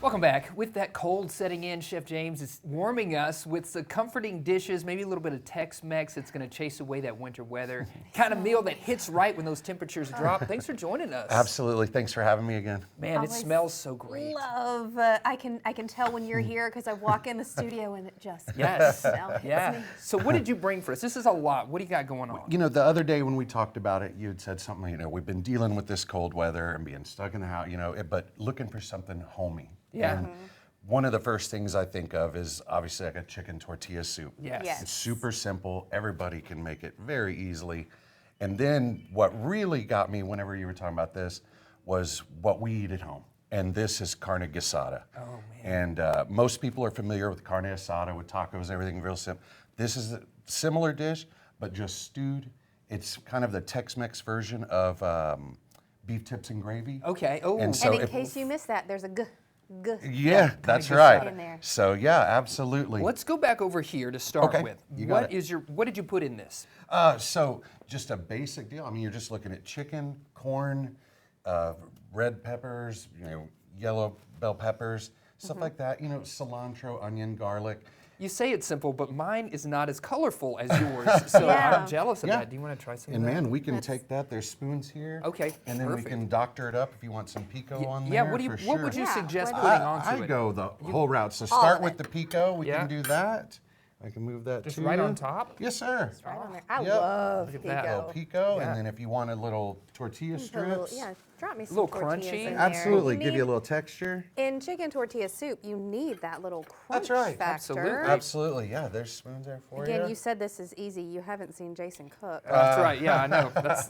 Welcome back. With that cold setting in, Chef James is warming us with some comforting dishes, maybe a little bit of Tex-Mex that's going to chase away that winter weather. Kind of meal that hits right when those temperatures drop. Thanks for joining us. Absolutely. Thanks for having me again. Man, it Always smells so great. Love. I can tell when you're here because I walk in the studio and it just Yes. smell hits Yeah. me. So what did you bring for us? This is a lot. What do you got going on? You know, the other day when we talked about it, you had said something, you know, we've been dealing with this cold weather and being stuck in the house, you know, but looking for something homey. Yeah. And one of the first things I think of is obviously like a chicken tortilla soup. Yes. Yes. It's super simple. Everybody can make it very easily. And then what really got me whenever you were talking about this was what we eat at home. And this is carne asada. Oh, man. And most people are familiar with carne asada, with tacos, everything real simple. This is a similar dish, but just stewed. It's kind of the Tex-Mex version of beef tips and gravy. Okay. Oh. And so And in if- case you missed that, there's a g. Yeah, that's good right. asada. In there. So yeah, absolutely. Let's go back over here to start Okay, with. you got What did you put in this? So just a basic deal. I mean, you're just looking at chicken, corn, red peppers, you know, yellow bell peppers, stuff like that. You know, cilantro, onion, garlic. You say it's simple, but mine is not as colorful as yours, so Yeah. I'm jealous of Yeah. that. Do you want to try some And of that? man, we can take that. There's spoons here. Okay, And then perfect. we can doctor it up if you want some pico on there. Yeah, for what would you Yeah, suggest what- putting I, onto I it? go the whole route. So All start of with it. the pico. We Yeah. can do that. I can move that Just to right you. on top? Yes, sir. Right on there. I Yep. love Look at that. Little pico. pico, Yeah. and then if you want a little tortilla Put a little- strips. Yeah, drop me some Little tortillas crunchy. in there. Absolutely, give you a need- little texture. In chicken tortilla soup, you need that little crunch That's right. factor. Absolutely. Absolutely, yeah. There's spoons there for Again, you. you said this is easy. You haven't seen Jason cook. That's right. Yeah, I know. That's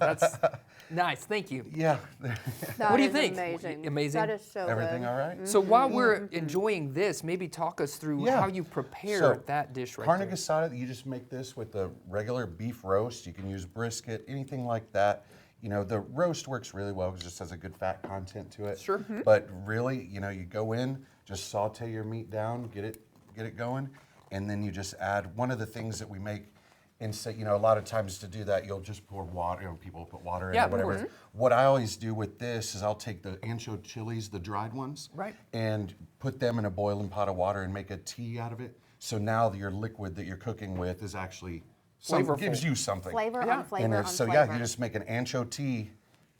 nice. Thank you. Yeah. That what do you is think? Amazing. Amazing? That is so Everything good. all right? So while we're enjoying this, maybe talk us through Yeah. how you prepare So, that dish right Carne there. asada, you just make this with the regular beef roast. You can use brisket, anything like that. You know, the roast works really well because it just has a good fat content to it. Sure. But really, you know, you go in, just saute your meat down, get it going, and then you just add one of the things that we make. Instead, you know, a lot of times to do that, you'll just pour water. You know, people put water in Yeah, or of whatever. course. What I always do with this is I'll take the ancho chilies, the dried ones, Right. and put them in a boiling pot of water and make a tea out of it. So now your liquid that you're cooking with is actually Flavorful. gives you something. Flavor Yeah. on flavor And on it's, so flavor. yeah, you just make an ancho tea,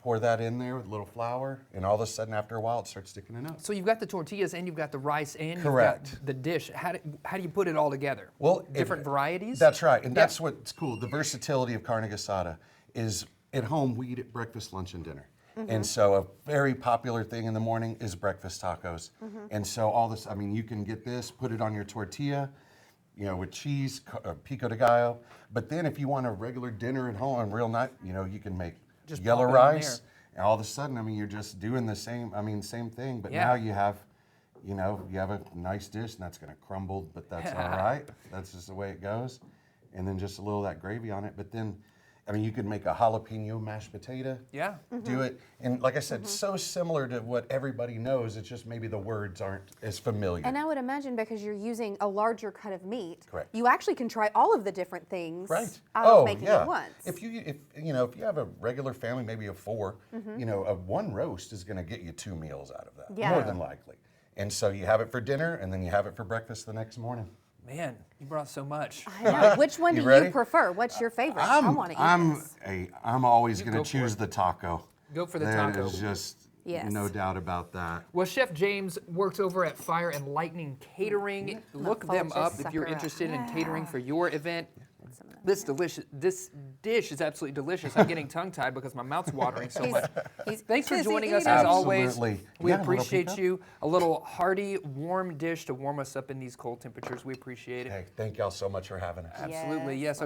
pour that in there with a little flour, and all of a sudden after a while it starts thickening up. So you've got the tortillas and you've got the rice and you've Correct. got the dish. How do you put it all together? Well, different varieties? That's right, and Yeah. that's what's cool. The versatility of carne asada is at home we eat it breakfast, lunch, and dinner. And so a very popular thing in the morning is breakfast tacos. And so all this, I mean, you can get this, put it on your tortilla, you know, with cheese, pico de gallo. But then if you want a regular dinner at home and real night, you know, you can make Just yellow pop it on rice. there. And all of a sudden, I mean, you're just doing the same thing. But Yeah. now you have, you know, you have a nice dish, and that's going to crumble, but that's all right. That's just the way it goes. And then just a little of that gravy on it. But then, I mean, you could make a jalapeno mashed potato. Yeah. Do it. And like I said, so similar to what everybody knows. It's just maybe the words aren't as familiar. And I would imagine because you're using a larger cut of meat, Correct. you actually can try all of the different things Right. out of making it once. If you have a regular family, maybe of 4, you know, a one roast is going to get you 2 meals out of that, Yeah. more than likely. And so you have it for dinner, and then you have it for breakfast the next morning. Man, you brought so much. I know. Which one You do ready? you prefer? What's your favorite? I want to eat this. I'm always You going go to for choose it. the taco. Go for the There taco. is just Yes. no doubt about that. Well, Chef James works over at Fire and Lightning Catering. Look them fold up this if you're sucker up. interested in catering for your event. Some of that. This dish is absolutely delicious. I'm getting tongue-tied because my mouth's watering so much. He's Thanks for busy joining us eating. as always. Absolutely. We Yeah, a little appreciate pico. you. A little hearty, warm dish to warm us up in these cold temperatures. We appreciate it. Hey, thank y'all so much for having us. Absolutely, yes. Yes,